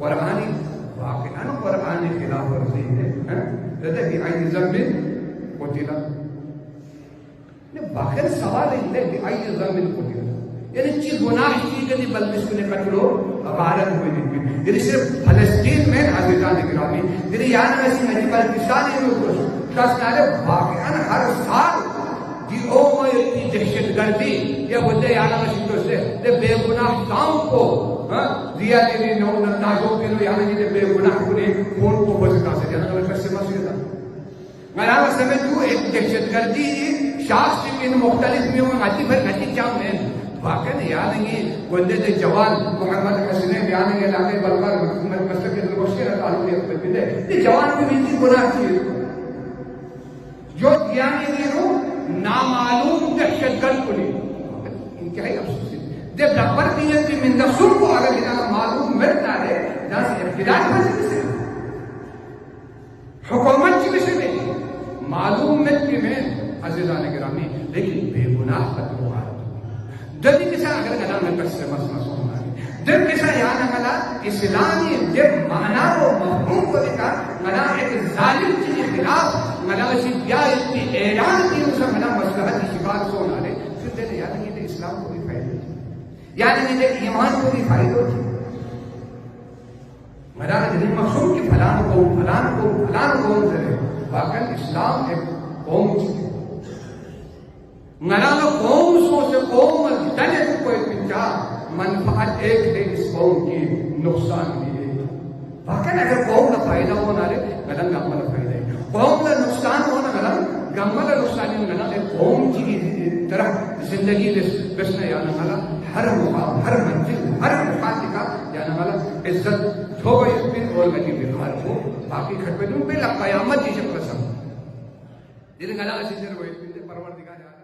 قرآنی واقعاً قرآن خلاف ورزی ہے کہتے کہ ای ذنب قتل باقی سوال ہے کہ ای ذنب قتل یعنی چی گناہ کی کہ بلکہ نے قتلو غارت ہوئی نہیں یعنی صرف فلسطین میں عزیزان گرامی یعنی یعنی ایسی ہے پاکستانی میں کس نالے واقعاً ہر سال دی اوما اتنی دہشت گردی یہ بولتے یعنی ایسی تو سے بے گناہ کام کو دیا تیری نو نتاجوں کے لئے یعنی جیتے بے گناہ کنے کون کو بزکا سے جانا میں کس سے مسئلہ تھا میں سمجھ جو ایک دہشت گردی شاخ کے مختلف میں وہ نتی بھر نتی چاہوں میں واقعا یاد ہے بندے دے جوان محمد حسن بیان کے علاقے بلبر محمد مسلک کے مشکل تعلق ہے یہ جوان بھی بھی گناہ کی جو دیانے کی رو نامعلوم دہشت گرد کو لی انتہائی افسوس ہے جب ربر دیت کی من دسول کو اگر جنہاں معلوم مرنا ہے جہاں سے ابتدائی مسئلے سے حکومت کی مسئلے نہیں معلوم مرد کی میں عزیزان گرامی لیکن بے گناہ قتل ہوا جدی کسا اگر گنا میں کس سے مسئلہ ہونا ہے جب کسا یعنی ملا اسلامی جب معنی و مفہوم کو دکھا ملا ایک ظالم کی خلاف ملا اسی بیا اتنی اعلان کی اسے ملا مسلحت کی شکار سے ہونا ہے پھر دیتے یعنی یہ اسلام کو بھی فائدہ تھی یعنی یہ ایمان کو بھی فائدہ تھی ملا جدی مقصود کی فلان قوم سے واقعا اسلام ایک قوم چیز ملالو قوم سو سے قوم دلے سے کوئی پنچا منفعت ایک ہے اس قوم کی نقصان بھی ہے واقعا اگر قوم کا فائدہ ہونا رہے ملن گمل فائدہ ہے قوم کا نقصان ہونا ملن گمل نقصان ملن قوم کی طرح زندگی بسنا یعنی ملا ہر مقام ہر منزل ہر مقام کا یعنی ملا عزت دھو گئی اس پھر اور لگی بخار ہو باقی کھٹ پہ دوں پہ قیامت کی شکل سم جنہیں گلا اسی سے روئے پروردگار